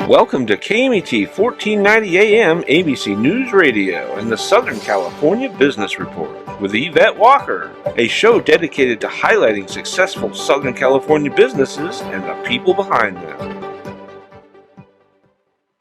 Welcome to KMET 1490 AM ABC News Radio and the Southern California Business Report with Yvette Walker, a show dedicated to highlighting successful Southern California businesses and the people behind them.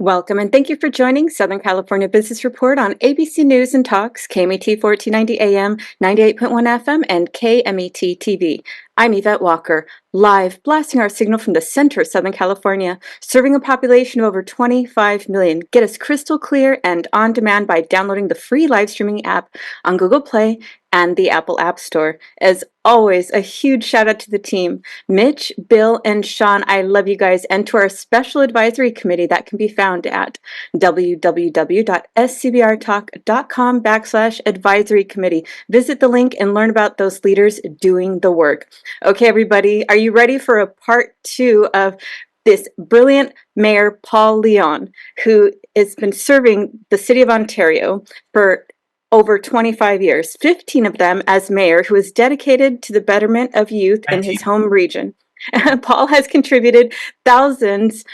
Welcome and thank you for joining Southern California Business Report on ABC News and Talks, KMET 1490 AM, 98.1 FM, and KMET TV. I'm Yvette Walker, live blasting our signal from the center of Southern California, serving a population of over 25 million. Get us crystal clear and on demand by downloading the free live streaming app on Google Play and the Apple App Store. As always, a huge shout out to the team, Mitch, Bill, and Sean. I love you guys, and to our special advisory committee that can be found at www.scbrtalk.com/advisory committee. Visit the link and learn about those leaders doing the work. Okay, everybody, are you ready for a part two of this brilliant Mayor Paul Leon, who has been serving the City of Ontario for over 25 years, 15 of them as mayor, who is dedicated to the betterment of youth in his home region. Paul has contributed thousands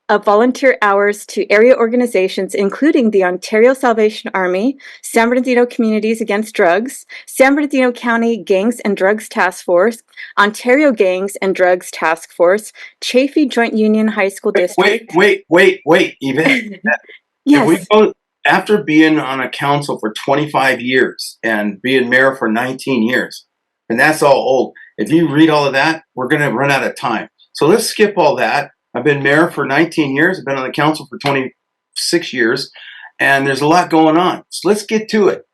of volunteer hours to area organizations, including the Ontario Salvation Army, San Bernardino Communities Against Drugs, San Bernardino County Gangs and Drugs Task Force, Ontario Gangs and Drugs Task Force, Chaffey Joint Union High School District. Wait, even Yes. If we go after being on a council for 25 years and being mayor for 19 years, and that's all old. If you read all of that, we're going to run out of time. So let's skip all that. I've been mayor for 19 years. I've been on the council for 26 years, and there's a lot going on. So let's get to it.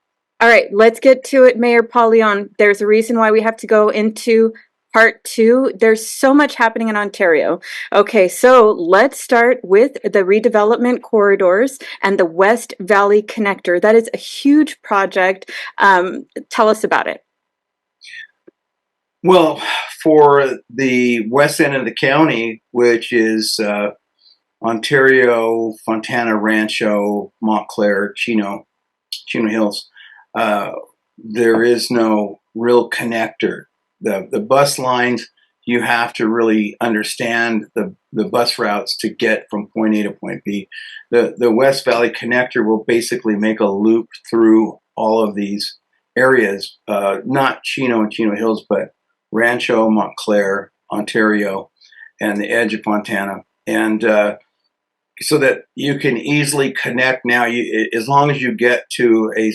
All right, let's get to it, Mayor Paul Leon. There's a reason why we have to go into part two. There's so much happening in Ontario. Okay, so let's start with the redevelopment corridors and the West Valley Connector. That is a huge project. Tell us about it. Well, for the west end of the county, which is Ontario, Fontana, Rancho, Montclair, Chino Hills, there is no real connector. The bus lines, you have to really understand the bus routes to get from point A to point B. The West Valley Connector will basically make a loop through all of these areas, not Chino and Chino Hills, but Rancho, Montclair, Ontario, and the edge of Fontana. And so that you can easily connect now, as long as you get to a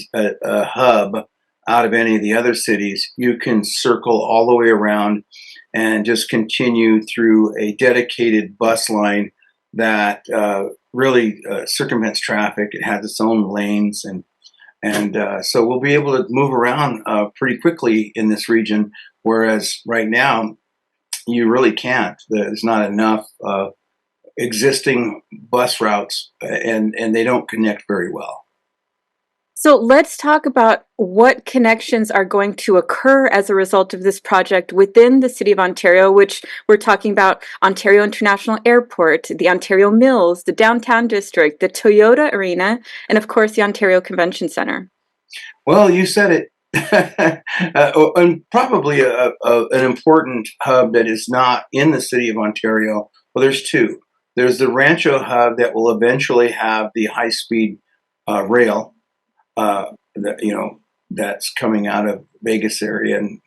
hub out of any of the other cities, you can circle all the way around and just continue through a dedicated bus line that really circumvents traffic. It has its own lanes, and so we'll be able to move around pretty quickly in this region, whereas right now you really can't. There's not enough existing bus routes, and they don't connect very well. So let's talk about what connections are going to occur as a result of this project within the City of Ontario, which we're talking about Ontario International Airport, the Ontario Mills, the Downtown District, the Toyota Arena, and of course the Ontario Convention Center. Well, you said it. And probably an important hub that is not in the City of Ontario. Well, there's two. There's the Rancho hub that will eventually have the high-speed rail. That's coming out of Vegas area and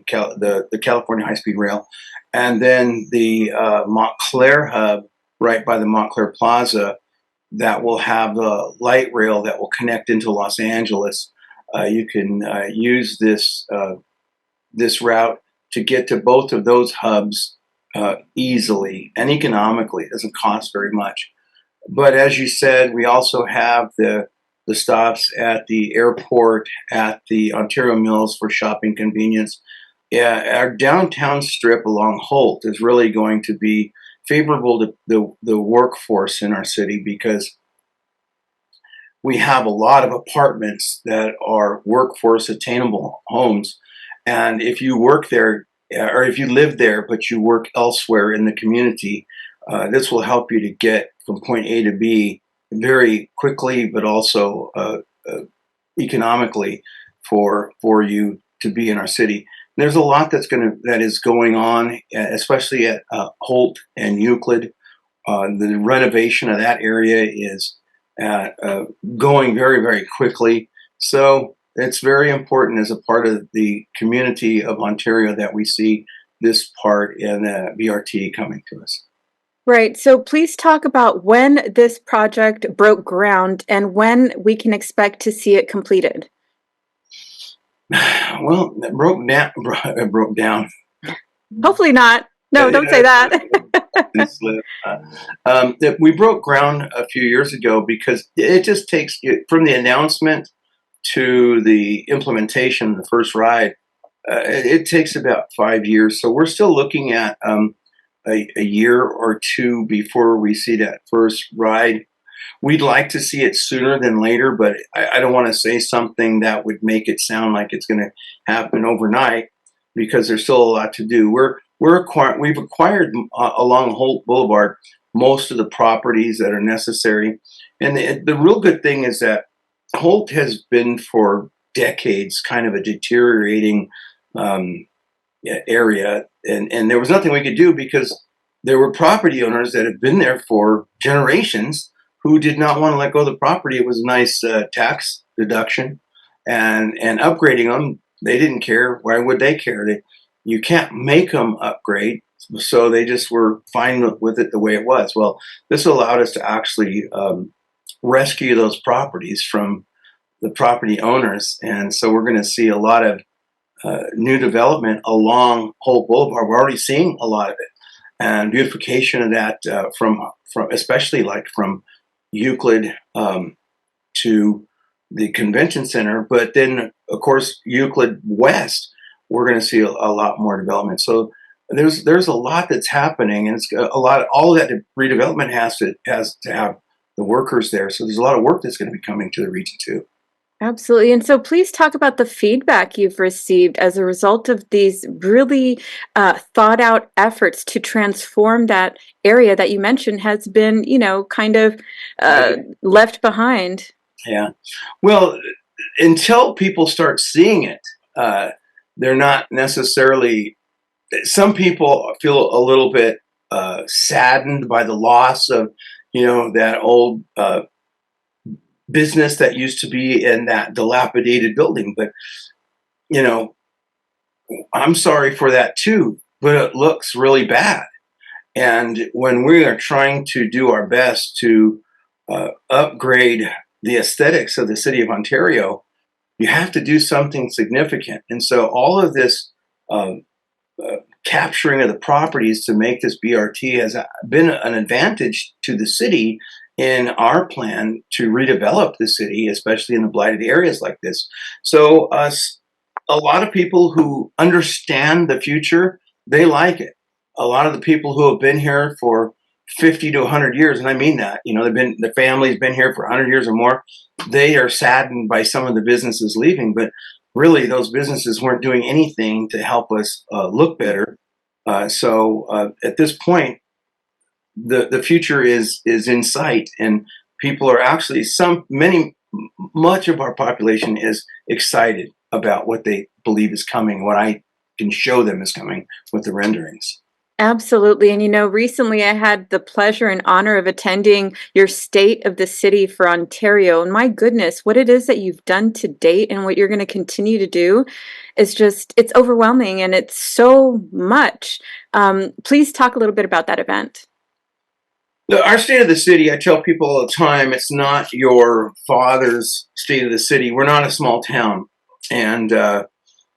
the California high-speed rail, and then the Montclair hub right by the Montclair Plaza that will have the light rail that will connect into Los Angeles. You can use this route to get to both of those hubs easily and economically. It doesn't cost very much. But as you said, we also have the stops at the airport, at the Ontario Mills for shopping convenience. Our downtown strip along Holt is really going to be favorable to the workforce in our city, because we have a lot of apartments that are workforce attainable homes. And if you work there, or if you live there, but you work elsewhere in the community, this will help you to get from point A to B very quickly, but also economically for you to be in our city. There's a lot that is going on, especially at Holt and Euclid, The renovation of that area is going very, very quickly. So it's very important as a part of the community of Ontario that we see this part in the BRT coming to us. Right. So please talk about when this project broke ground and when we can expect to see it completed. Well, it broke down. It broke down. Hopefully not. No, don't say that. We broke ground a few years ago because it just takes from the announcement to the implementation, the first ride. It takes about 5 years, so we're still looking at a year or two before we see that first ride. We'd like to see it sooner than later, but I don't want to say something that would make it sound like it's going to happen overnight because there's still a lot to do. We've acquired along Holt Boulevard most of the properties that are necessary, and the real good thing is that Holt has been for decades kind of a deteriorating area, and there was nothing we could do because there were property owners that have been there for generations who did not want to let go of the property. It was a nice tax deduction, and upgrading them, they didn't care. Why would they care? You can't make them upgrade, so they just were fine with it the way it was. Well, this allowed us to actually rescue those properties from the property owners, and so we're going to see a lot of new development along Holt Boulevard. We're already seeing a lot of it, and beautification of that from especially like from Euclid to the convention center, but then of course Euclid West, we're going to see a lot more development. So there's a lot that's happening, and it's a lot. All of that redevelopment has to have the workers there. So there's a lot of work that's going to be coming to the region too. Absolutely. And so please talk about the feedback you've received as a result of these really thought out efforts to transform that area that you mentioned has been, kind of left behind. Yeah. Well, until people start seeing it, they're not necessarily, some people feel a little bit saddened by the loss of, that old business that used to be in that dilapidated building. But, I'm sorry for that too, but it looks really bad. And when we are trying to do our best to upgrade the aesthetics of the city of Ontario, you have to do something significant. And so all of this capturing of the properties to make this BRT has been an advantage to the city in our plan to redevelop the city, especially in the blighted areas like this. So a lot of people who understand the future, they like it. A lot of the people who have been here for 50 to 100 years, and I mean that, the family's been here for 100 years or more, they are saddened by some of the businesses leaving, but really those businesses weren't doing anything to help us look better. So at this point, the future is in sight, and people are actually much of our population is excited about what they believe is coming, what I can show them is coming with the renderings. Absolutely. And recently I had the pleasure and honor of attending your State of the City for Ontario. And my goodness, what it is that you've done to date and what you're going to continue to do is it's overwhelming, and it's so much. Please talk a little bit about that event. Our State of the City, I tell people all the time, it's not your father's State of the City. We're not a small town. And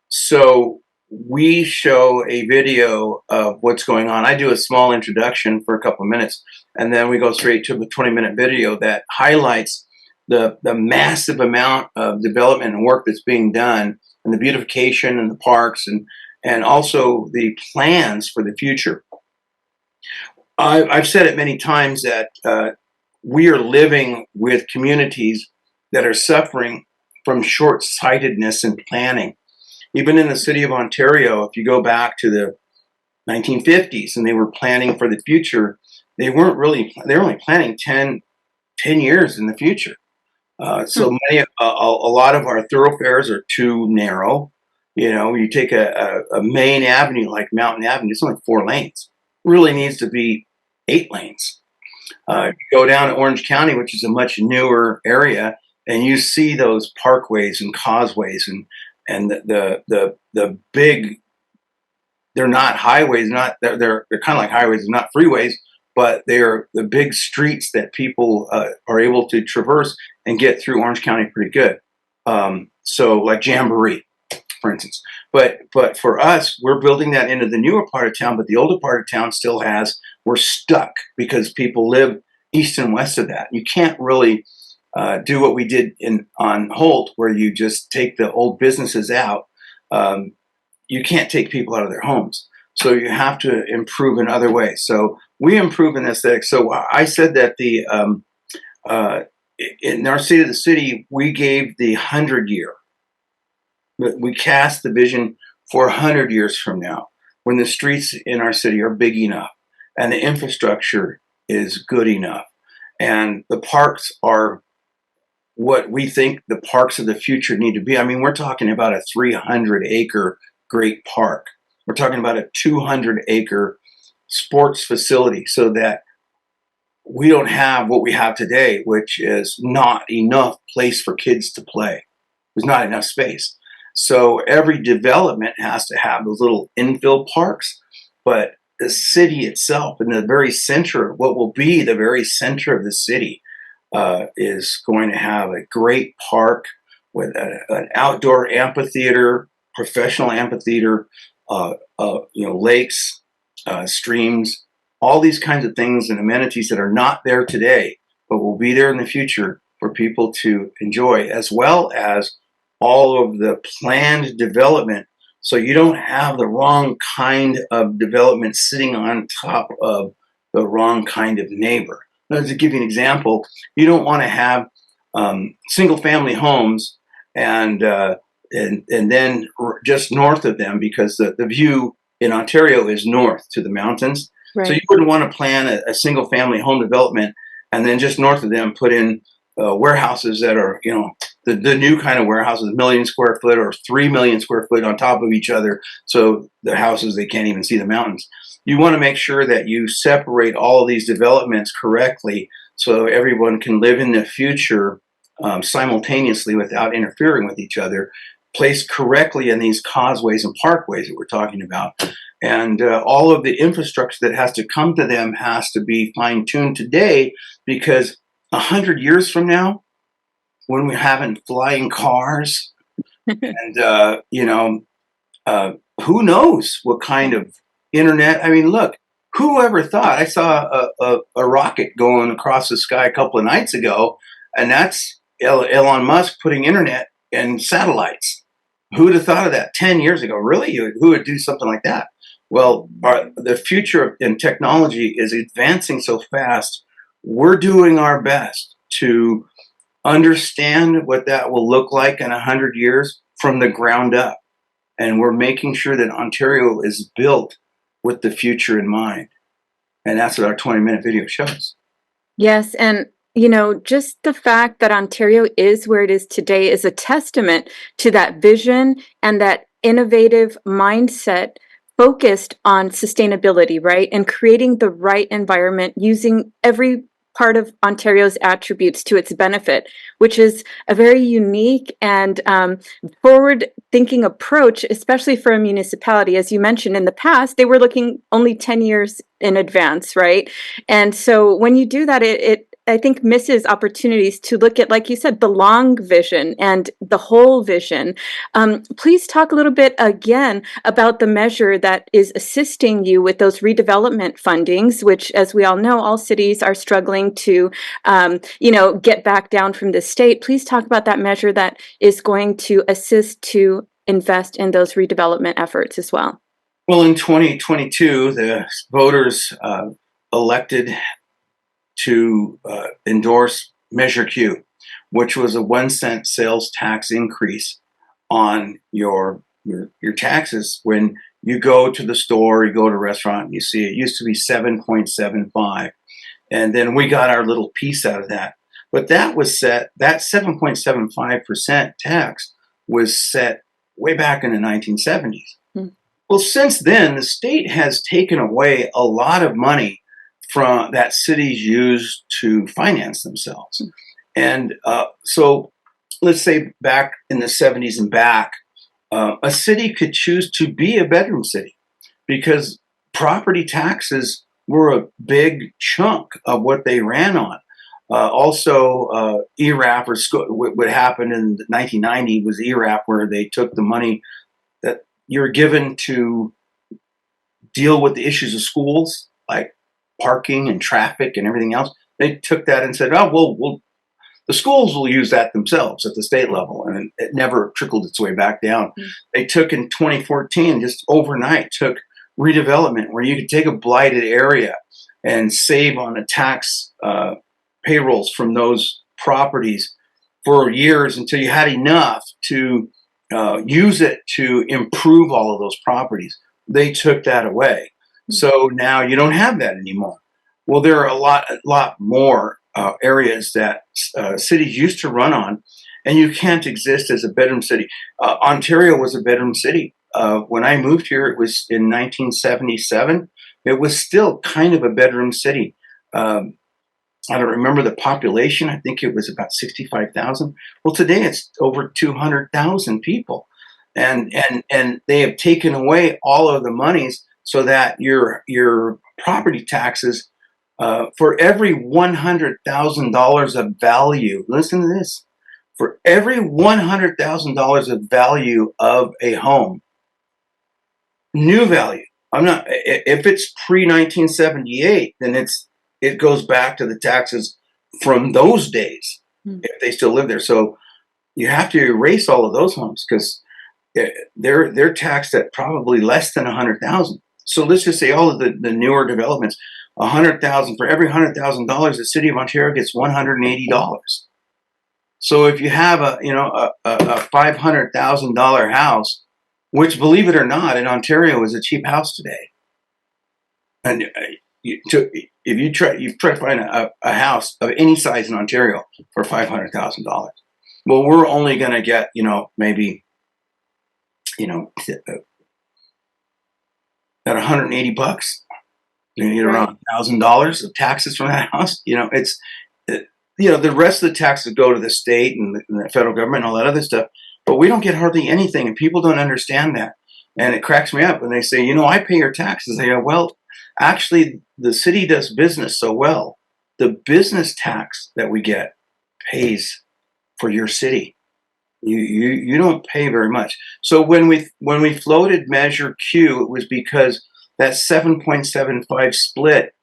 so we show a video of what's going on. I do a small introduction for a couple of minutes, and then we go straight to the 20-minute video that highlights the massive amount of development and work that's being done, and the beautification and the parks, and also the plans for the future. I've said it many times that we are living with communities that are suffering from short-sightedness in planning. Even in the city of Ontario, if you go back to the 1950s and they were planning for the future, they were only planning 10 years in the future. So a lot of our thoroughfares are too narrow. You take a main avenue like Mountain Avenue, it's only 4 lanes. Really needs to be 8 lanes. You go down to Orange County, which is a much newer area, and you see those parkways and causeways and the big. They're not highways, they're kind of like highways, they're not freeways, but they're the big streets that people are able to traverse and get through Orange County pretty good. So like Jamboree, for instance. But for us, we're building that into the newer part of town, but the older part of town still we're stuck because people live east and west of that. You can't really do what we did on Holt, where you just take the old businesses out. You can't take people out of their homes. So you have to improve in other ways. So we improve in aesthetics. So I said that in our State of the City, we gave the 100-year. We cast the vision for 100 years from now, when the streets in our city are big enough and the infrastructure is good enough and the parks are what we think the parks of the future need to be. I mean, we're talking about a 300-acre great park. We're talking about a 200-acre sports facility, so that we don't have what we have today, which is not enough place for kids to play. There's not enough space. So every development has to have those little infill parks, but the city itself, in the very center, what will be the very center of the city, is going to have a great park with an outdoor amphitheater, professional amphitheater, lakes, streams, all these kinds of things and amenities that are not there today, but will be there in the future for people to enjoy, as well as all of the planned development. So you don't have the wrong kind of development sitting on top of the wrong kind of neighbor. Now, to give you an example, you don't want to have single family homes and then just north of them, because the view in Ontario is north to the mountains. Right. So you wouldn't want to plan a single family home development and then just north of them put in warehouses that are, the new kind of warehouses, 1 million square foot or 3 million square foot on top of each other. So the houses, they can't even see the mountains. You want to make sure that you separate all of these developments correctly so everyone can live in the future simultaneously without interfering with each other, placed correctly in these causeways and parkways that we're talking about. And all of the infrastructure that has to come to them has to be fine-tuned today, because 100 years from now, when we're having flying cars and, who knows what kind of internet. I mean, look, who ever thought? I saw a rocket going across the sky a couple of nights ago, and that's Elon Musk putting internet and satellites. Who would have thought of that 10 years ago? Really? Who would do something like that? Well, the future in technology is advancing so fast. We're doing our best to understand what that will look like in 100 years from the ground up. And we're making sure that Ontario is built with the future in mind. And that's what our 20-minute video shows. Yes. And, just the fact that Ontario is where it is today is a testament to that vision and that innovative mindset focused on sustainability, right? And creating the right environment using every part of Ontario's attributes to its benefit, which is a very unique and forward-thinking approach, especially for a municipality. As you mentioned, in the past, they were looking only 10 years in advance, right? And so when you do that, it I think misses opportunities to look at, like you said, the long vision and the whole vision. Please talk a little bit again about the measure that is assisting you with those redevelopment fundings, which, as we all know, all cities are struggling to, get back down from the state. Please talk about that measure that is going to assist to invest in those redevelopment efforts as well. Well, in 2022, the voters elected to endorse Measure Q, which was a 1 cent sales tax increase on your taxes when you go to the store, you go to a restaurant, and you see it used to be 7.75, and then we got our little piece out of that. But that was set. That 7.75% tax was set way back in the 1970s. Well, since then, the state has taken away a lot of money from that cities use to finance themselves. And so let's say back in the 70s and back, a city could choose to be a bedroom city because property taxes were a big chunk of what they ran on. Also, ERAP, or what happened in 1990 was ERAP, where they took the money that you're given to deal with the issues of schools, like parking and traffic and everything else. They took that and said, "Oh, well, the schools will use that themselves at the state level," and it never trickled its way back down. Mm-hmm. They took in 2014, just overnight, took redevelopment, where you could take a blighted area and save on the tax payrolls from those properties for years until you had enough to use it to improve all of those properties. They took that away. Mm-hmm. So now you don't have that anymore. Well, there are a lot more areas that cities used to run on, and you can't exist as a bedroom city. Ontario was a bedroom city. When I moved here, it was in 1977. It was still kind of a bedroom city. I don't remember the population. I think it was about 65,000. Well, today it's over 200,000 people. And they have taken away all of the monies so that your property taxes, for every $100,000 of value, listen to this, for every $100,000 of value of a home, new value, if it's pre-1978, then it goes back to the taxes from those days, if they still live there. So you have to erase all of those homes because they're taxed at probably less than 100,000. So let's just say all of the newer developments, 100,000, for every $100,000, the city of Ontario gets $180. So if you have a $500,000 house, which, believe it or not, in Ontario is a cheap house today, and if you try to find a house of any size in Ontario for $500,000, well, we're only going to get maybe at $180. You get around $1,000 of taxes from that house. It's the rest of the taxes go to the state and the federal government and all that other stuff, but we don't get hardly anything, and people don't understand that. And it cracks me up when they say, I pay your taxes. They go, well, actually, the city does business so well. The business tax that we get pays for your city. You don't pay very much. So when we floated Measure Q, it was because that 7.75 split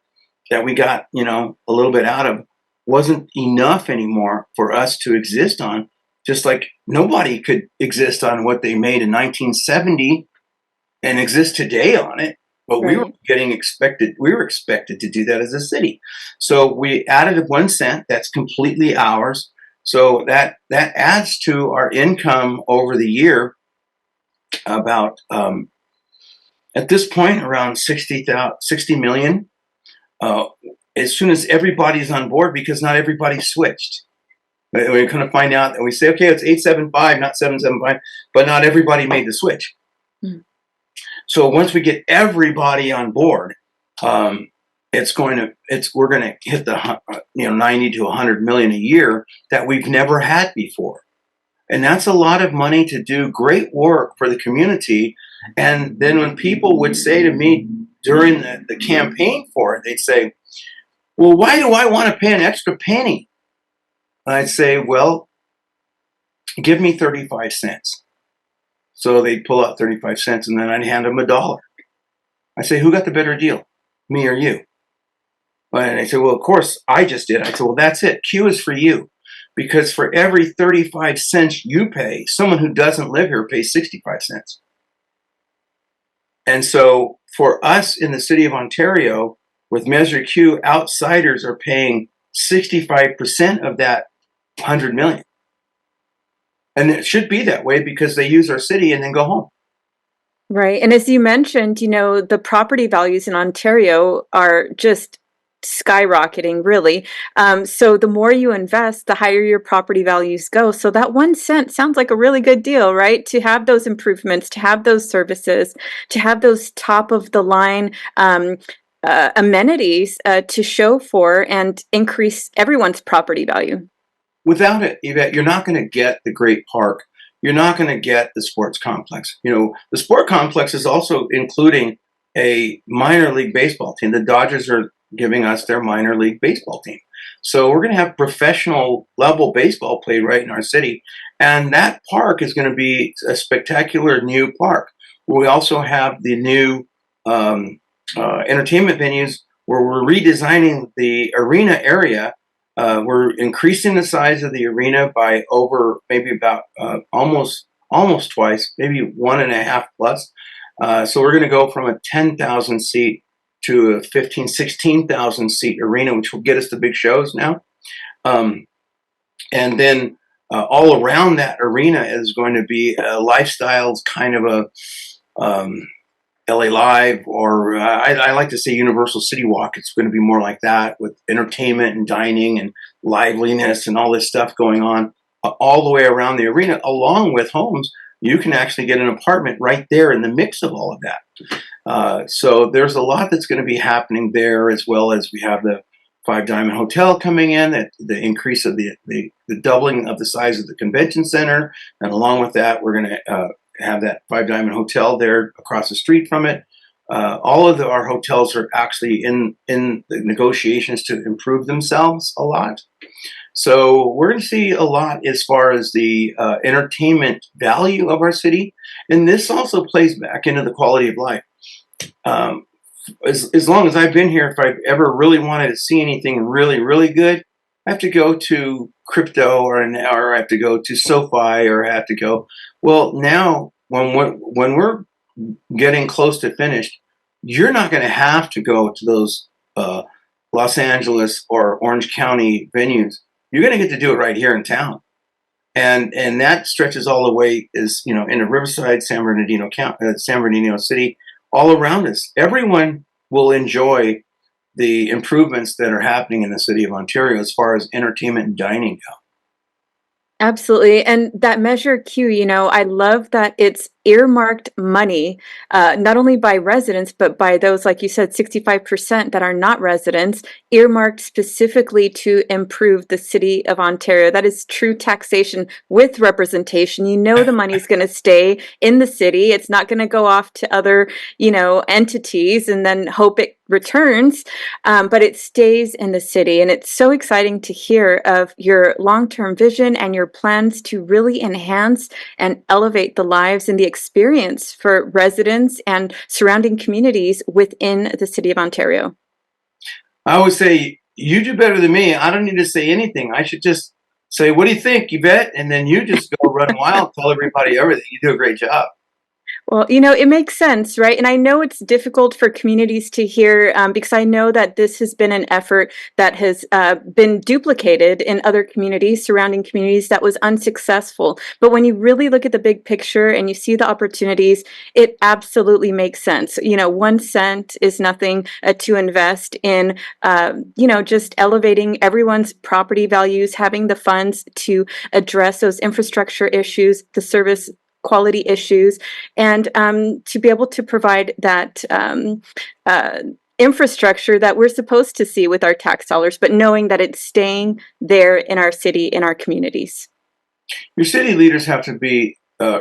that we got, a little bit out of wasn't enough anymore for us to exist on. Just like nobody could exist on what they made in 1970 and exist today on it. But we were expected to do that as a city. So we added 1 cent. That's completely ours. So that adds to our income over the year about, at this point, around 60 million. As soon as everybody's on board, because not everybody switched. We're going to find out, and we say, okay, it's 875, not 775, but not everybody made the switch. Mm. So once we get everybody on board, we're going to hit the 90 to 100 million a year that we've never had before, and that's a lot of money to do great work for the community. And then when people would say to me during the campaign for it, they'd say, "Well, why do I want to pay an extra penny?" I'd say, "Well, give me 35 cents." So they'd pull out 35 cents, and then I'd hand them $1. I say, "Who got the better deal, me or you?" And they say, "Well, of course, I just did." I said, "Well, that's it. Q is for you. Because for every 35 cents you pay, someone who doesn't live here pays 65 cents. And so for us in the city of Ontario, with Measure Q, outsiders are paying 65% of that 100 million. And it should be that way because they use our city and then go home. Right. And as you mentioned, the property values in Ontario are just skyrocketing, really. So the more you invest, the higher your property values go. So that 1 cent sounds like a really good deal, right? To have those improvements, to have those services, to have those top of the line amenities to show for and increase everyone's property value. Without it, Yvette, you're not going to get the great park. You're not going to get the sports complex. The sport complex is also including a minor league baseball team. The Dodgers are giving us their minor league baseball team. So we're going to have professional level baseball played right in our city. And that park is going to be a spectacular new park. We also have the new entertainment venues where we're redesigning the arena area. We're increasing the size of the arena by over maybe about almost twice, maybe 1.5 plus. So we're going to go from a 10,000 seat to a 15, 16,000 seat arena, which will get us the big shows now. And then all around that arena is going to be a lifestyles kind of a LA Live, or I like to say Universal City Walk. It's going to be more like that, with entertainment and dining and liveliness and all this stuff going on all the way around the arena, along with homes. You can actually get an apartment right there in the mix of all of that. So there's a lot that's going to be happening there, as well as we have the Five Diamond Hotel coming in, the increase of the doubling of the size of the convention center. And along with that, we're going to have that Five Diamond Hotel there across the street from it. All of our hotels are actually in the negotiations to improve themselves a lot. So we're going to see a lot as far as the entertainment value of our city. And this also plays back into the quality of life. As long as I've been here, if I've ever really wanted to see anything really, really good, I have to go to Crypto, or I have to go to SoFi, or I have to go. Well, now when we're getting close to finished, you're not going to have to go to those Los Angeles or Orange County venues. You're going to get to do it right here in town, and that stretches all the way into Riverside, San Bernardino County, San Bernardino City, all around us. Everyone will enjoy the improvements that are happening in the city of Ontario as far as entertainment and dining go. Absolutely. And that Measure Q, I love that it's earmarked money, not only by residents, but by those, like you said, 65% that are not residents, earmarked specifically to improve the city of Ontario. That is true taxation with representation. The money's going to stay in the city. It's not going to go off to other, entities and then hope it returns, but it stays in the city. And it's so exciting to hear of your long-term vision and your plans to really enhance and elevate the lives and the experience for residents and surrounding communities within the city of Ontario. I always say, you do better than me. I don't need to say anything. I should just say, what do you think, Yvette? And then you just go run wild, tell everybody everything. You do a great job. Well, it makes sense, right? And I know it's difficult for communities to hear because I know that this has been an effort that has been duplicated in other communities, surrounding communities, that was unsuccessful. But when you really look at the big picture and you see the opportunities, it absolutely makes sense. 1 cent is nothing to invest in, just elevating everyone's property values, having the funds to address those infrastructure issues, the service quality issues, and to be able to provide that infrastructure that we're supposed to see with our tax dollars, but knowing that it's staying there in our city, in our communities. Your city leaders have to be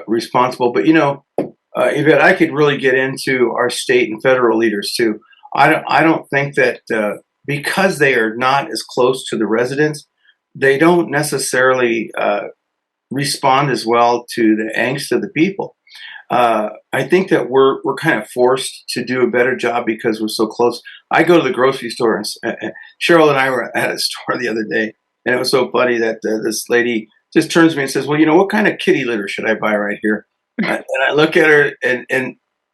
responsible, but Yvette, I could really get into our state and federal leaders too. I don't think that because they are not as close to the residents, they don't necessarily respond as well to the angst of the people. I think that we're kind of forced to do a better job because we're so close. I go to the grocery store, and Cheryl and I were at a store the other day, and it was so funny that this lady just turns to me and says, well, what kind of kitty litter should I buy right here? And I look at her, and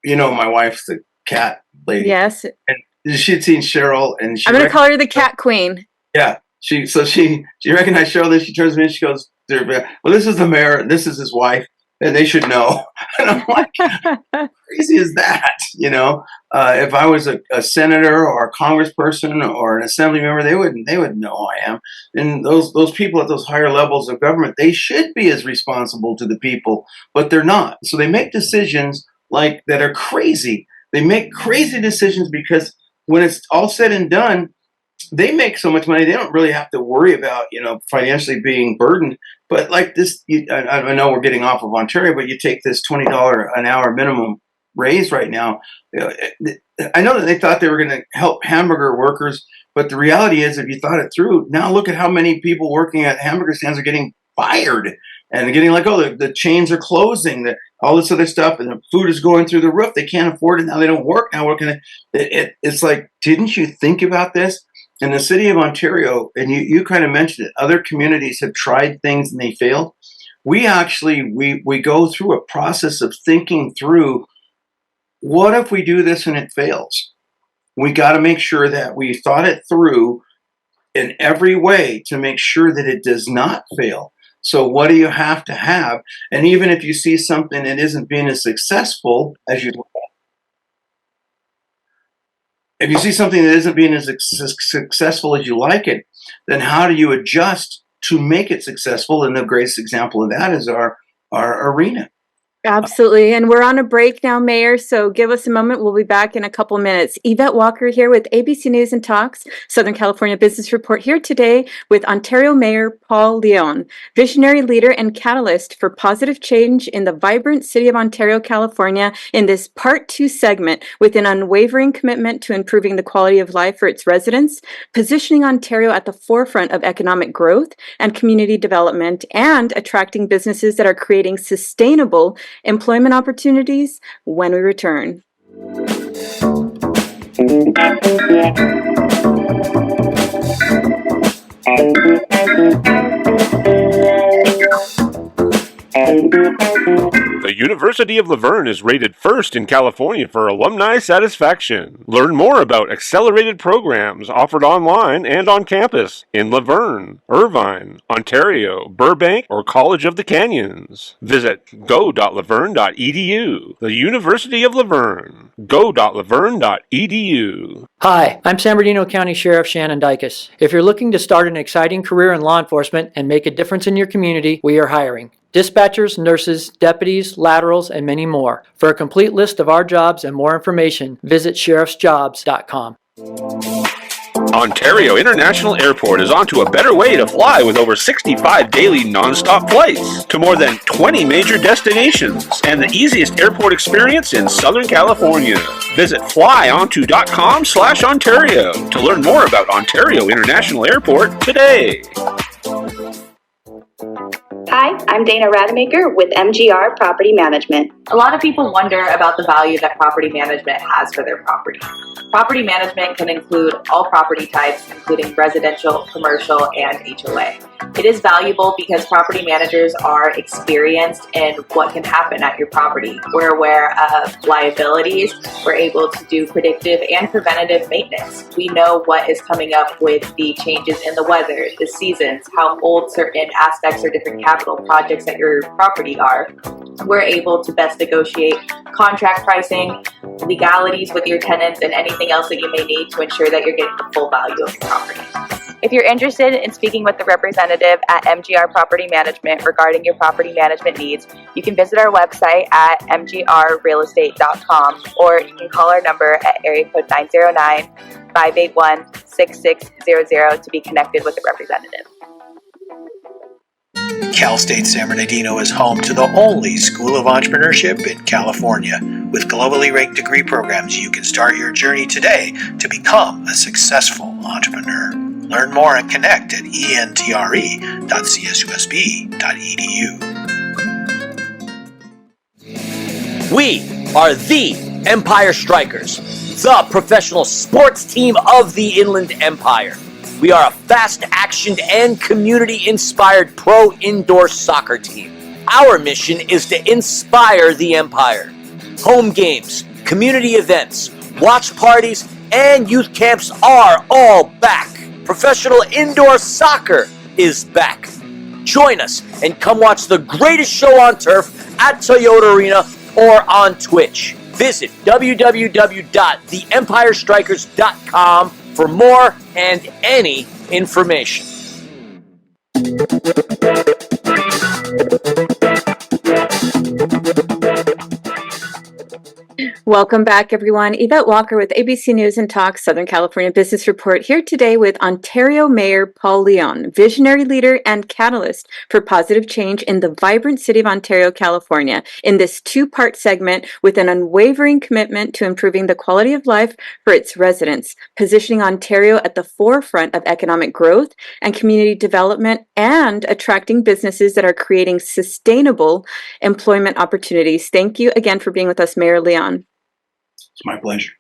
my wife's the cat lady. Yes. And she had seen Cheryl, and I'm going to call her the cat queen. Yeah. She recognized Cheryl, then she turns to me and she goes, well, this is the mayor, and this is his wife, and they should know. And I'm like, how crazy is that? If I was a senator or a congressperson or an assembly member, they would know who I am. And those people at those higher levels of government, they should be as responsible to the people, but they're not. So they make decisions like that are crazy. They make crazy decisions because when it's all said and done, they make so much money, they don't really have to worry about, financially being burdened. But like this, I know we're getting off of Ontario, but you take this $20 an hour minimum raise right now. I know that they thought they were going to help hamburger workers, but the reality is, if you thought it through, now look at how many people working at hamburger stands are getting fired and getting like, oh, the chains are closing, all this other stuff, and the food is going through the roof. They can't afford it now. They don't work now. It's like, didn't you think about this? In the city of Ontario, and you kind of mentioned it, other communities have tried things and they failed. We actually, we go through a process of thinking through, what if we do this and it fails? We got to make sure that we thought it through in every way to make sure that it does not fail. So what do you have to have? And even if you see something that isn't being as successful as you'd like, if you see something that isn't being as successful as you like it, then how do you adjust to make it successful? And the greatest example of that is our arena. Absolutely. And we're on a break now, Mayor, so give us a moment. We'll be back in a couple minutes. Yvette Walker here with ABC News and Talks, Southern California Business Report, here today with Ontario Mayor Paul Leon, visionary leader and catalyst for positive change in the vibrant city of Ontario, California, in this Part 2 segment, with an unwavering commitment to improving the quality of life for its residents, positioning Ontario at the forefront of economic growth and community development, and attracting businesses that are creating sustainable employment opportunities when we return. The University of La Verne is rated first in California for alumni satisfaction. Learn more about accelerated programs offered online and on campus in La Verne, Irvine, Ontario, Burbank, or College of the Canyons. Visit go.laverne.edu. The University of La Verne. go.laverne.edu. Hi, I'm San Bernardino County Sheriff Shannon Dykes. If you're looking to start an exciting career in law enforcement and make a difference in your community, we are hiring dispatchers, nurses, deputies, laterals, and many more. For a complete list of our jobs and more information, visit sheriffsjobs.com. Ontario International Airport is onto a better way to fly with over 65 daily non-stop flights to more than 20 major destinations and the easiest airport experience in Southern California. Visit flyonto.com/Ontario to learn more about Ontario International Airport today. Hi, I'm Dana Rademacher with MGR Property Management. A lot of people wonder about the value that property management has for their property. Property management can include all property types, including residential, commercial, and HOA. It is valuable because property managers are experienced in what can happen at your property. We're aware of liabilities. We're able to do predictive and preventative maintenance. We know what is coming up with the changes in the weather, the seasons, how old certain aspects or different capital projects at your property are. We're able to best negotiate contract pricing, legalities with your tenants, and anything else that you may need to ensure that you're getting the full value of your property. If you're interested in speaking with the representative at MGR Property Management regarding your property management needs, you can visit our website at mgrrealestate.com, or you can call our number at area code 909-581-6600 to be connected with a representative. Cal State San Bernardino is home to the only School of Entrepreneurship in California. With globally ranked degree programs, you can start your journey today to become a successful entrepreneur. Learn more and connect at entre.csusb.edu. We are the Empire Strikers, the professional sports team of the Inland Empire. We are a fast-actioned and community-inspired pro indoor soccer team. Our mission is to inspire the Empire. Home games, community events, watch parties, and youth camps are all back. Professional indoor soccer is back. Join us and come watch the greatest show on turf at Toyota Arena or on Twitch. Visit www.theempirestrikers.com for more and any information. Welcome back, everyone. Yvette Walker with ABC News and Talk Southern California Business Report here today with Ontario Mayor Paul Leon, visionary leader and catalyst for positive change in the vibrant city of Ontario, California, in this two-part segment with an unwavering commitment to improving the quality of life for its residents, positioning Ontario at the forefront of economic growth and community development and attracting businesses that are creating sustainable employment opportunities. Thank you again for being with us, Mayor Leon. It's my pleasure.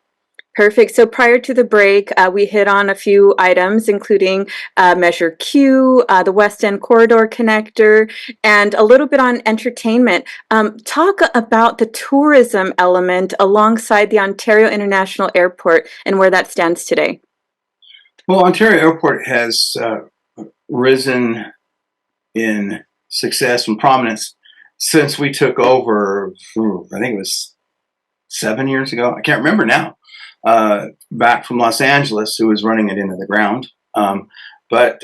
Perfect. So prior to the break, we hit on a few items, including Measure Q, the West End Corridor Connector, and a little bit on entertainment. Talk about the tourism element alongside the Ontario International Airport and where that stands today. Well, Ontario Airport has risen in success and prominence since we took over, I think it was 7 years ago. I can't remember now. Back from Los Angeles, who was running it into the ground. But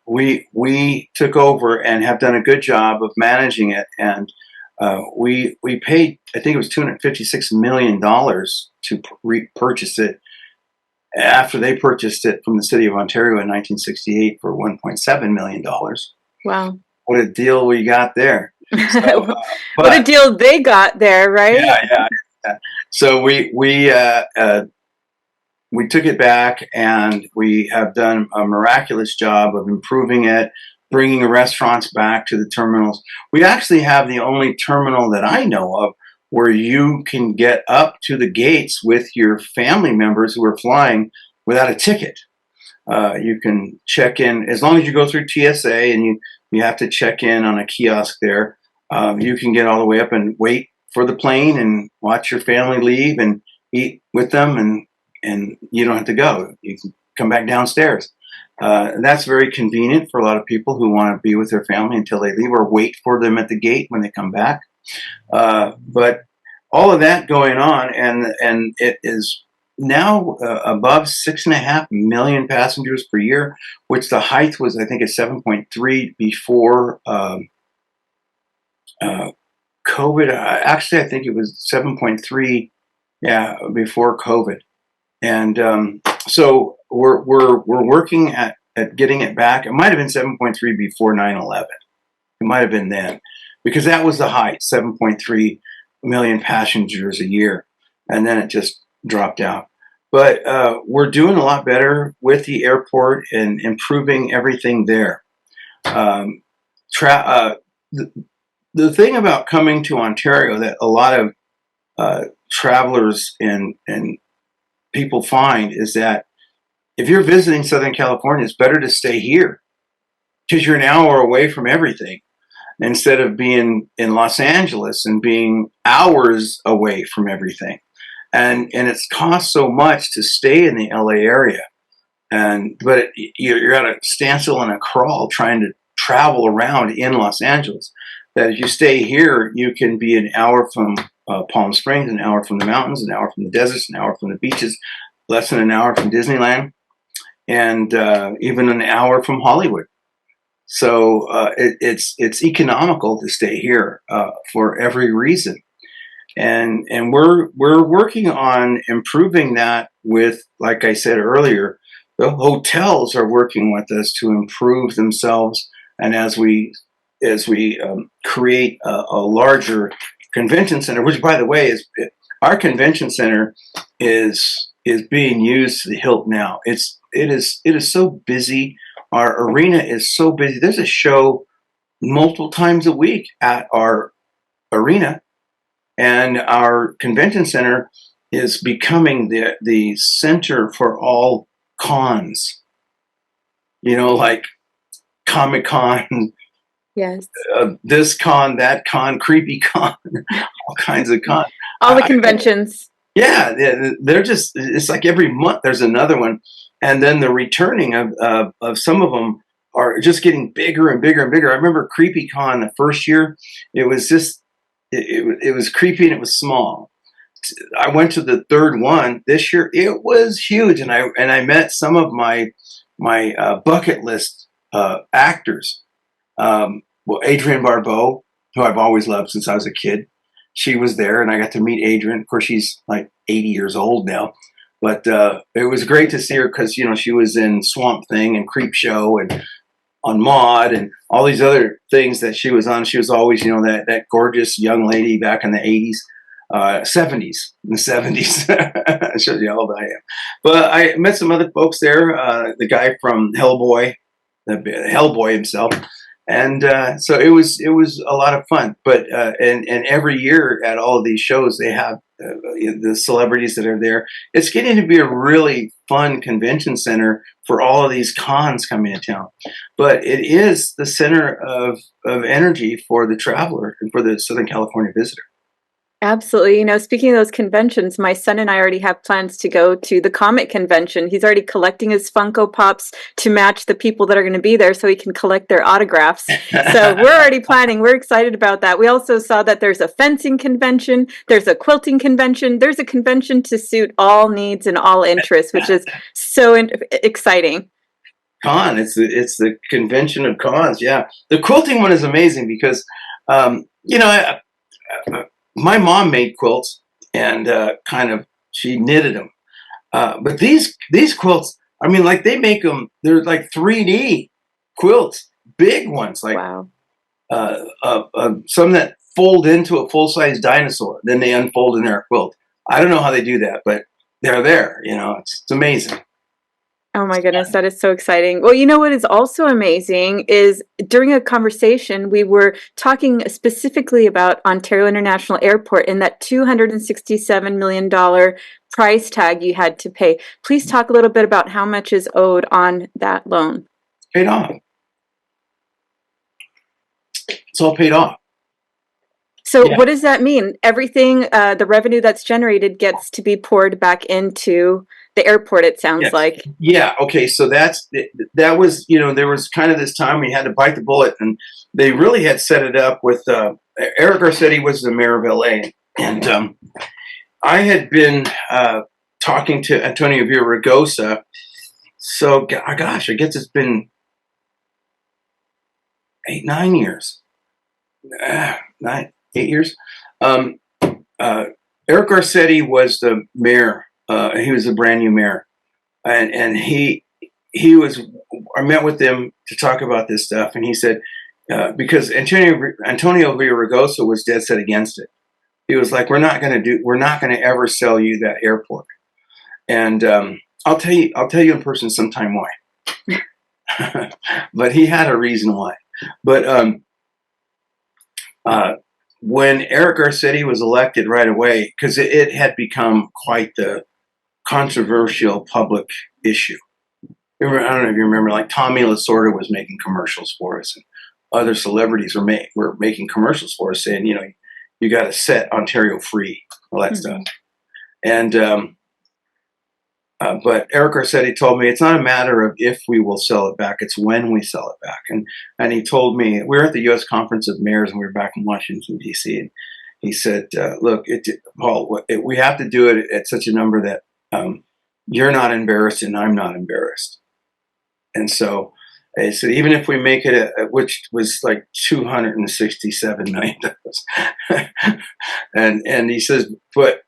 we took over and have done a good job of managing it. And we paid, I think it was $256 million to repurchase it after they purchased it from the city of Ontario in 1968 for $1.7 million. Wow. What a deal we got there. So, what a deal they got there, right? Yeah. So we took it back, and we have done a miraculous job of improving it, bringing the restaurants back to the terminals. We actually have the only terminal that I know of where you can get up to the gates with your family members who are flying without a ticket. You can check in as long as you go through TSA, and you have to check in on a kiosk there. You can get all the way up and wait for the plane and watch your family leave and eat with them, and you don't have to go. You can come back downstairs. That's very convenient for a lot of people who want to be with their family until they leave or wait for them at the gate when they come back. But all of that going on, and it is now above 6.5 million passengers per year, which the height was, I think, at 7.3 before COVID. Actually, I think it was 7.3, before COVID. And so we're working at getting it back. It might have been 7.3 before 9/11. It might have been then, because that was the height, 7.3 million passengers a year, and then it just dropped out. But we're doing a lot better with the airport and improving everything there. The thing about coming to Ontario that a lot of travelers and people find is that if you're visiting Southern California, it's better to stay here because you're an hour away from everything instead of being in Los Angeles and being hours away from everything. And it's cost so much to stay in the LA area. But you're at a standstill and a crawl trying to travel around in Los Angeles. That if you stay here, you can be an hour from Palm Springs, an hour from the mountains, an hour from the deserts, an hour from the beaches, less than an hour from Disneyland, and even an hour from Hollywood. So it's economical to stay here for every reason, and we're working on improving that with, like I said earlier, the hotels are working with us to improve themselves, and as we create a larger convention center, which, by the way, our convention center is being used to the hilt now. It is so busy. Our arena is so busy. There's a show multiple times a week at our arena, and our convention center is becoming the center for all cons. Like Comic-Con. Yes. This con, that con, creepy con, all kinds of con. All the conventions. They're just, it's like every month there's another one. And then the returning of some of them are just getting bigger and bigger and bigger. I remember Creepy Con the first year, it was just, it was creepy and it was small. I went to the third one this year. It was huge. And I met some of my bucket list actors. Adrienne Barbeau, who I've always loved since I was a kid. she was there, and I got to meet Adrian. Of course, she's like 80 years old now, but it was great to see her because she was in Swamp Thing and Creep Show and on Maude and all these other things that she was on. She was always that gorgeous young lady back in the 80s. 70s, in the 70s. That shows you how old I am. But I met some other folks there. The guy from Hellboy, the Hellboy himself, and so it was a lot of fun. But and every year at all of these shows, they have the celebrities that are there. It's getting to be a really fun convention center for all of these cons coming to town. But it is the center of energy for the traveler and for the Southern California visitor. Absolutely. Speaking of those conventions, my son and I already have plans to go to the comic convention. He's already collecting his Funko Pops to match the people that are going to be there so he can collect their autographs. So we're already planning. We're excited about that. We also saw that there's a fencing convention. There's a quilting convention. There's a convention to suit all needs and all interests, which is so exciting. Con, it's the convention of cons. Yeah. The quilting one is amazing because, my mom made quilts and she knitted them. But these quilts, they make them, they're like 3D quilts, big ones, like wow. Some that fold into a full-size dinosaur. Then they unfold in their quilt. I don't know how they do that, but they're there. It's amazing. Oh my goodness, that is so exciting. Well, what is also amazing is during a conversation, we were talking specifically about Ontario International Airport and that $267 million price tag you had to pay. Please talk a little bit about how much is owed on that loan. Paid off. It's all paid off. So what does that mean? Everything, the revenue that's generated gets to be poured back into the airport, it sounds like. Yeah. Okay. So that was, there was kind of this time we had to bite the bullet, and they really had set it up with Eric Garcetti was the mayor of LA, and I had been talking to Antonio Villaraigosa. So gosh, I guess it's been 8 years. 8 years. Eric Garcetti was the mayor. He was a brand new mayor, and he was. I met with him to talk about this stuff, and he said because Antonio Villaraigosa was dead set against it. He was like, we're not going to ever sell you that airport, and I'll tell you in person sometime why. But he had a reason why. But when Eric Garcetti was elected right away, because it had become quite the controversial public issue. I don't know if you remember, like Tommy Lasorda was making commercials for us, and other celebrities were making commercials for us, saying, you got to set Ontario free, all that stuff. And but Eric Garcetti told me it's not a matter of if we will sell it back; it's when we sell it back. And he told me we were at the U.S. Conference of Mayors, and we were back in Washington D.C. And he said, "Look, Paul, we have to do it at such a number that you're not embarrassed and I'm not embarrassed." And so I said, even if we make it, which was like $267 million, and he says, but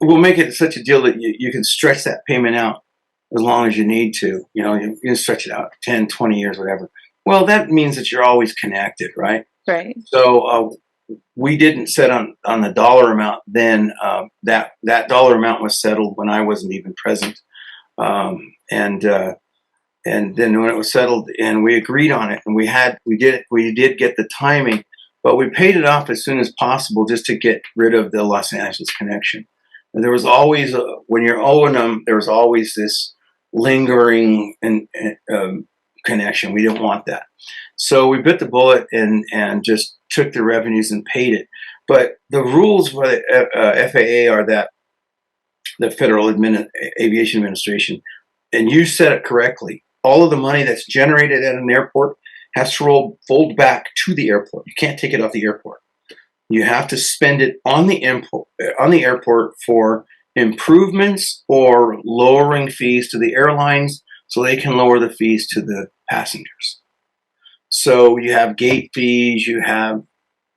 we'll make it such a deal that you can stretch that payment out as long as you need to. You can stretch it out 10, 20 years, whatever. Well, that means that you're always connected, right? Right. So we didn't set on the dollar amount then. That dollar amount was settled when I wasn't even present. And then when it was settled and we agreed on it, and we did get the timing, but we paid it off as soon as possible just to get rid of the Los Angeles connection. And there was always, when you're owing them, there was always this lingering connection. We didn't want that. So we bit the bullet and just took the revenues and paid it. But the rules for the FAA are that the Federal Aviation Administration, and you said it correctly, all of the money that's generated at an airport has to fold back to the airport. You can't take it off the airport. You have to spend it on the airport for improvements or lowering fees to the airlines so they can lower the fees to the passengers. So you have gate fees, you have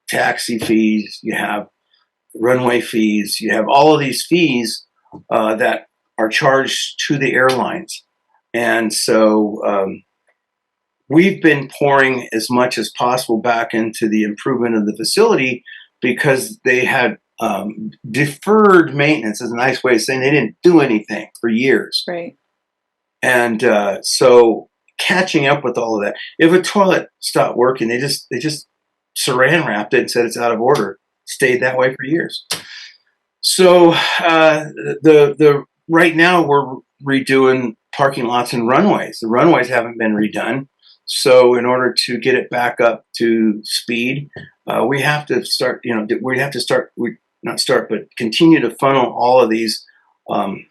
taxi fees, you have runway fees. You have all of these fees that are charged to the airlines. And so we've been pouring as much as possible back into the improvement of the facility because they had deferred maintenance is a nice way of saying they didn't do anything for years. Right. And so catching up with all of that. If a toilet stopped working, they just saran wrapped it and said it's out of order. Stayed that way for years. So the right now we're redoing parking lots and runways. The runways haven't been redone. So in order to get it back up to speed, we have to start, continue to funnel all of these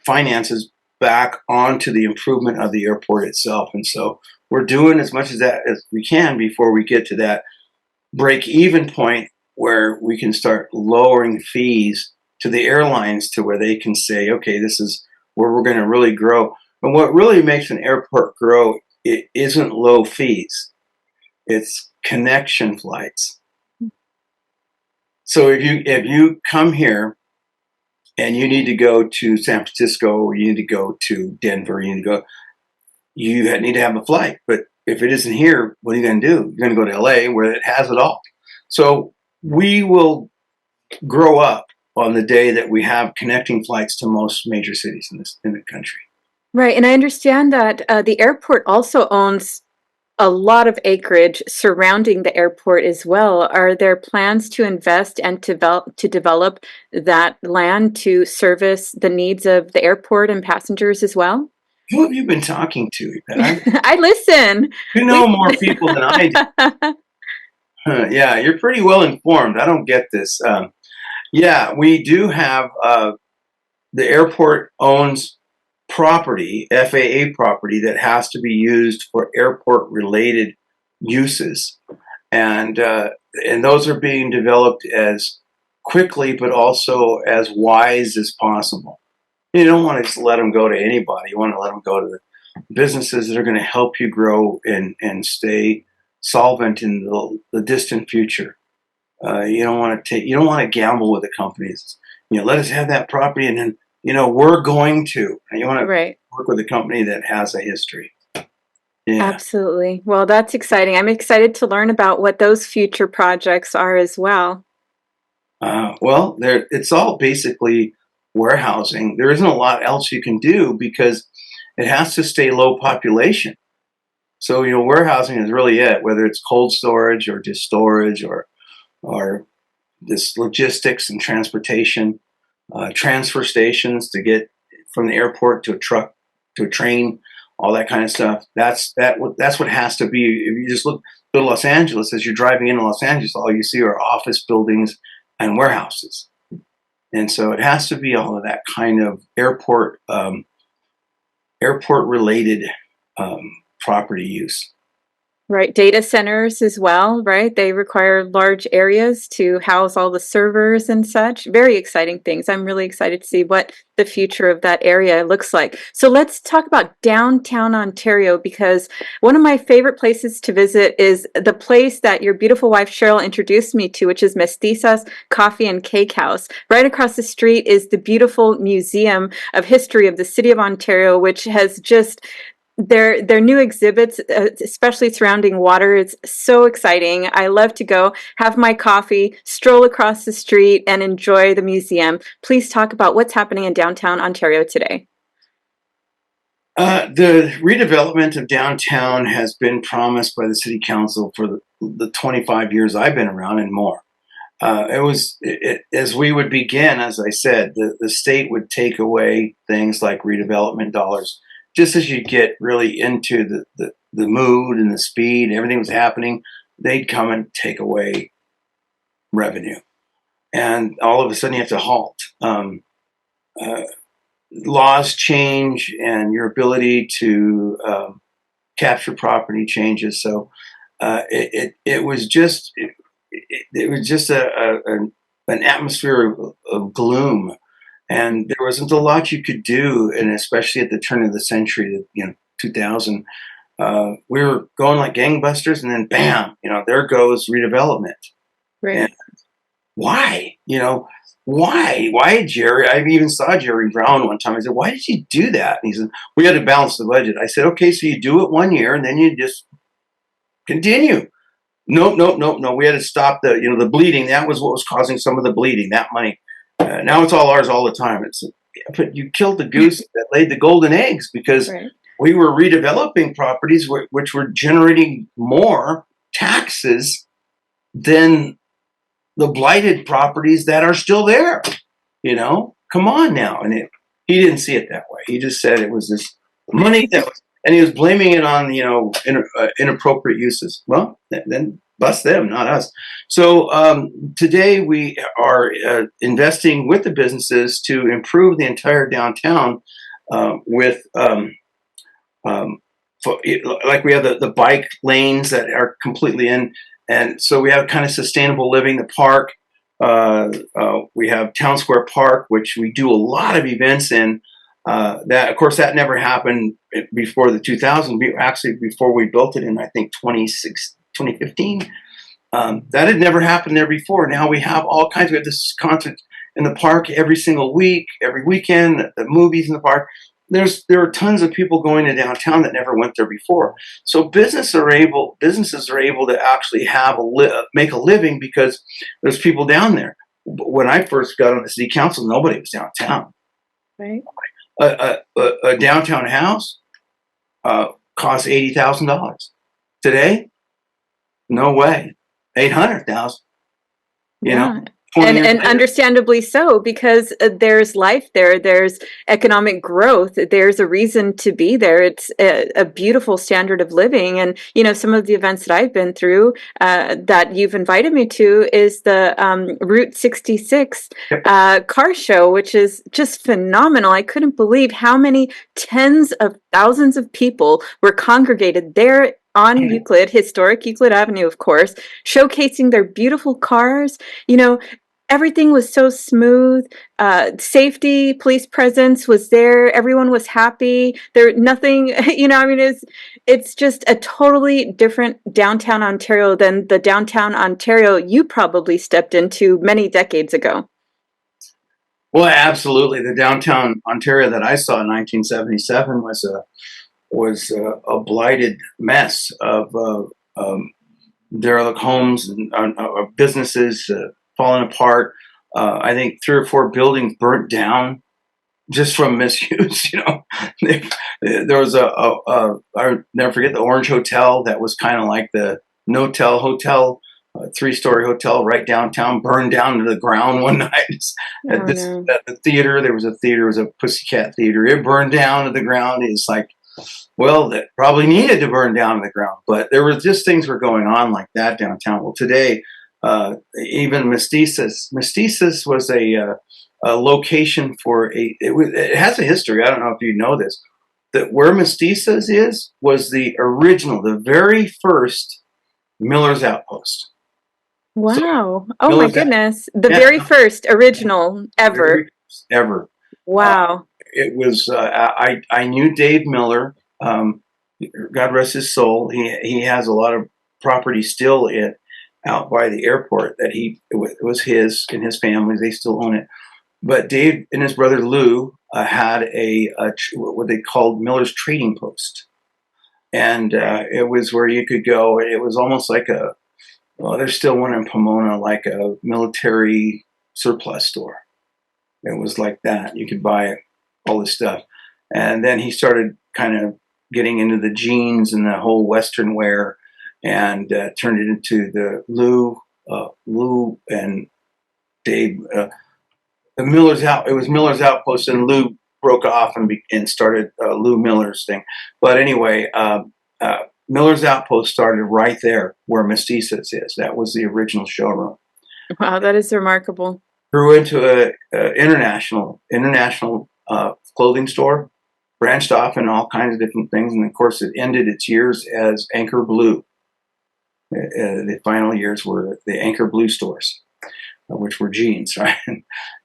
finances back onto the improvement of the airport itself. And so we're doing as much as that as we can before we get to that break-even point where we can start lowering fees to the airlines to where they can say, okay, this is where we're going to really grow. And what really makes an airport grow, it isn't low fees. It's connection flights. So if you come here and you need to go to San Francisco or you need to go to Denver, you need to have a flight. But if it isn't here, what are you going to do? You're going to go to LA where it has it all. So we will grow up on the day that we have connecting flights to most major cities in the country. Right. And I understand that the airport also owns a lot of acreage surrounding the airport as well. Are there plans to invest and to develop that land to service the needs of the airport and passengers as well? Who have you been talking to? I listen. You know more people than I do. Yeah, you're pretty well informed. I don't get this. Yeah, we do have the airport owns property, FAA property, that has to be used for airport related uses. And those are being developed as quickly, but also as wise as possible. You don't want to just let them go to anybody. You want to let them go to the businesses that are going to help you grow and stay solvent in the distant future. You don't want to gamble with the companies. Let us have that property, and then we're going to. And you want to work with a company that has a history. Yeah. Absolutely. Well, that's exciting. I'm excited to learn about what those future projects are as well. Well, it's all basically warehousing. There isn't a lot else you can do because it has to stay low population. So, warehousing is really it, whether it's cold storage or just storage or this logistics and transportation, transfer stations to get from the airport to a truck, to a train, all that kind of stuff. That's what has to be. If you just look to Los Angeles, as you're driving into Los Angeles, all you see are office buildings and warehouses. And so it has to be all of that kind of airport related property use. Right. Data centers as well, right? They require large areas to house all the servers and such. Very exciting things. I'm really excited to see what the future of that area looks like. So let's talk about downtown Ontario, because one of my favorite places to visit is the place that your beautiful wife Cheryl introduced me to, which is Mestizas Coffee and Cake House. Right across the street is the beautiful Museum of History of the City of Ontario, which has just their new exhibits, especially surrounding water. It's so exciting. I love to go have my coffee, stroll across the street, and enjoy the museum. Please talk about what's happening in downtown Ontario today. The redevelopment of downtown has been promised by the City Council for the 25 years I've been around and more. As we would begin, as I said, the state would take away things like redevelopment dollars. Just as you get really into the mood and the speed, everything was happening, they'd come and take away revenue. And all of a sudden you have to halt. Laws change and your ability to capture property changes. So it was just an atmosphere of gloom. And there wasn't a lot you could do, and especially at the turn of the century, 2000, we were going like gangbusters, and then bam, there goes redevelopment. Right. why? Why, Jerry? I even saw Jerry Brown one time. I said, why did you do that? And he said, we had to balance the budget. I said, okay, so you do it 1 year and then you just continue. Nope. We had to stop the bleeding. That was what was causing some of the bleeding, that money. Now it's all ours all the time. But you killed the goose that laid the golden eggs, because we were redeveloping properties which were generating more taxes than the blighted properties that are still there. Come on now. And he didn't see it that way. He just said it was this money and he was blaming it on inappropriate uses. Well, then bust them, not us. So today we are investing with the businesses to improve the entire downtown with like we have the bike lanes that are completely in. And so we have kind of sustainable living, the park. We have Town Square Park, which we do a lot of events in. That, of course, that never happened before the 2000s. Actually, before we built it in, I think, 2015. That had never happened there before. Now we have all kinds. We have this concert in the park every single week, every weekend, the movies in the park. There are tons of people going to downtown that never went there before. So businesses are able to actually make a living because there's people down there. When I first got on the city council, nobody was downtown. Right. A downtown house costs $80,000. Today, no way, $800,000. And understandably so, because there's life there, there's economic growth, there's a reason to be there. It's a beautiful standard of living. And, some of the events that I've been through that you've invited me to is the Route 66 car show, which is just phenomenal. I couldn't believe how many tens of thousands of people were congregated there on Euclid, historic Euclid Avenue, of course, showcasing their beautiful cars. Everything was so smooth. Safety, police presence was there. Everyone was happy. Nothing, it's just a totally different downtown Ontario than the downtown Ontario you probably stepped into many decades ago. Well, absolutely. The downtown Ontario that I saw in 1977 was a blighted mess of derelict homes and businesses falling apart. I think 3 or 4 buildings burnt down just from misuse. There was I'll never forget the Orange Hotel that was kind of like the Notel Hotel, a 3-story hotel right downtown, burned down to the ground one night. At the theater, there was a Pussycat Theater. It burned down to the ground. It's like, well, that probably needed to burn down to the ground, but there was just things were going on like that downtown. Well, today, even Mestizas was a location for it has a history. I don't know if you know this, that where Mestizas was the very first Miller's Outpost. Wow. So, my goodness. The very first original ever. Ever. Wow. It was, I knew Dave Miller, God rest his soul. He has a lot of property still out by the airport that it was his and his family. They still own it. But Dave and his brother Lou had what they called Miller's Trading Post. And it was where you could go. It was almost like there's still one in Pomona, like a military surplus store. It was like that. You could buy all this stuff. And then he started kind of getting into the jeans and the whole Western wear, and turned it into the Lou and Dave. It was Miller's Outpost, and Lou broke off and started Lou Miller's thing. But anyway, Miller's Outpost started right there where Mestizas is. That was the original showroom. Wow, that is remarkable. Grew into a international clothing store, branched off in all kinds of different things, and of course it ended its years as Anchor Blue. The final years were the Anchor Blue stores, which were jeans, right?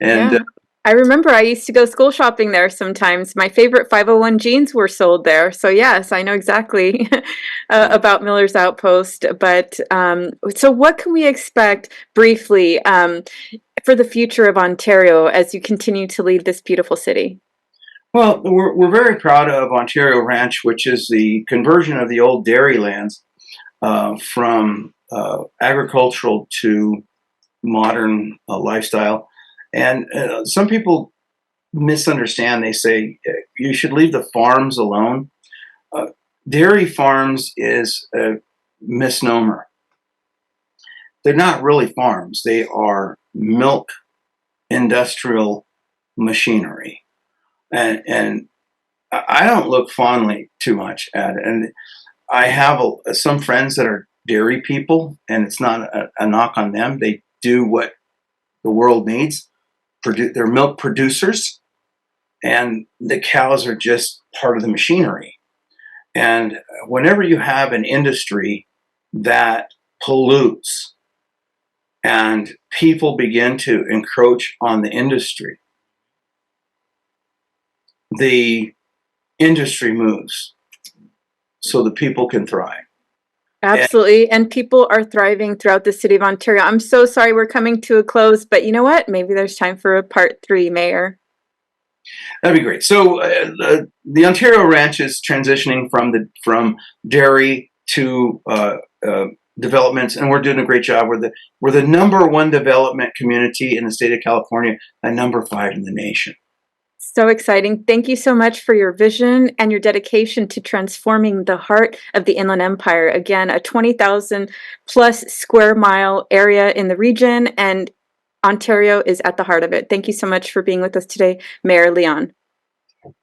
And I remember I used to go school shopping there sometimes. My favorite 501 jeans were sold there. So yes, I know exactly about Miller's Outpost. But so what can we expect briefly for the future of Ontario as you continue to lead this beautiful city? Well, we're very proud of Ontario Ranch, which is the conversion of the old dairy lands from agricultural to modern lifestyle. And some people misunderstand. They say you should leave the farms alone. Dairy farms is a misnomer. They're not really farms. They are milk industrial machinery. And I don't look fondly too much at it. And I have some friends that are dairy people, and it's not a knock on them. They do what the world needs. They're milk producers, and the cows are just part of the machinery. And whenever you have an industry that pollutes and people begin to encroach on the industry, the industry moves so the people can thrive. Absolutely. And people are thriving throughout the city of Ontario. I'm so sorry we're coming to a close, but you know what? Maybe there's time for a part 3, Mayor. That'd be great. So the Ontario Ranch is transitioning from dairy to developments, and we're doing a great job. We're the number 1 development community in the state of California and number 5 in the nation. So exciting. Thank you so much for your vision and your dedication to transforming the heart of the Inland Empire. Again, a 20,000 plus square mile area in the region, and Ontario is at the heart of it. Thank you so much for being with us today, Mayor Leon.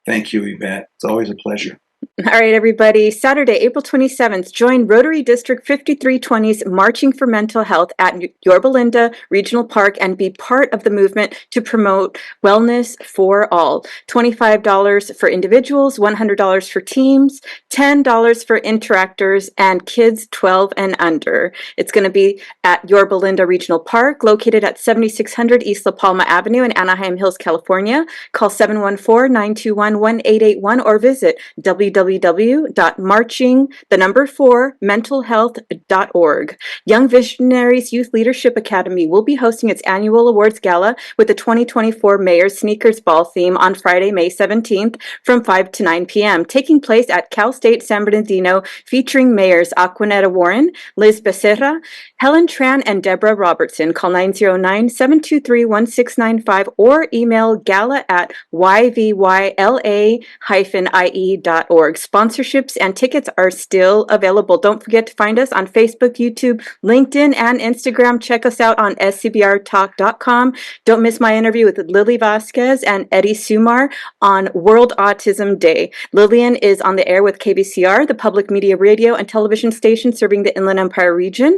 Thank you, Yvette. It's always a pleasure. All right, everybody. Saturday, April 27th, join Rotary District 5320's Marching for Mental Health at Yorba Linda Regional Park and be part of the movement to promote wellness for all. $25 for individuals, $100 for teams, $10 for interactors, and kids 12 and under. It's going to be at Yorba Linda Regional Park, located at 7600 East La Palma Avenue in Anaheim Hills, California. Call 714-921-1881 or visit www.marching4mentalhealth.org. Young Visionaries Youth Leadership Academy will be hosting its annual awards gala with the 2024 Mayor's Sneakers Ball theme on Friday, May 17th from 5 to 9 p.m., taking place at Cal State San Bernardino, featuring mayors Aquanetta Warren, Liz Becerra, Helen Tran, and Deborah Robertson. Call 909-723-1695 or email gala@yvyla-ie.org. Sponsorships and tickets are still available. Don't forget to find us on Facebook, YouTube, LinkedIn, and Instagram. Check us out on scbrtalk.com. Don't miss my interview with Lily Vasquez and Eddie Sumar on World Autism Day. Lillian is on the air with KBCR, the public media radio and television station serving the Inland Empire region.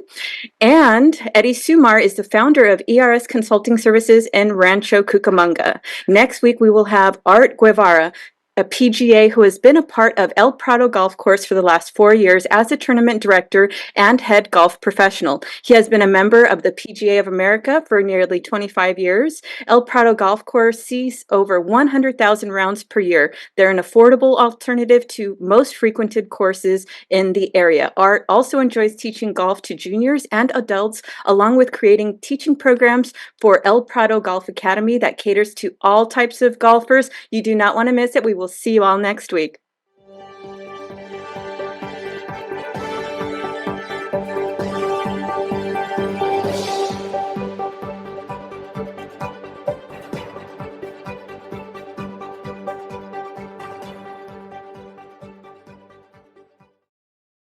And Eddie Sumar is the founder of ERS Consulting Services in Rancho Cucamonga. Next week, we will have Art Guevara, a PGA who has been a part of El Prado Golf Course for the last 4 years as a tournament director and head golf professional. He has been a member of the PGA of America for nearly 25 years. El Prado Golf Course sees over 100,000 rounds per year. They're an affordable alternative to most frequented courses in the area. Art also enjoys teaching golf to juniors and adults, along with creating teaching programs for El Prado Golf Academy that caters to all types of golfers. You do not want to miss it. We will see you all next week.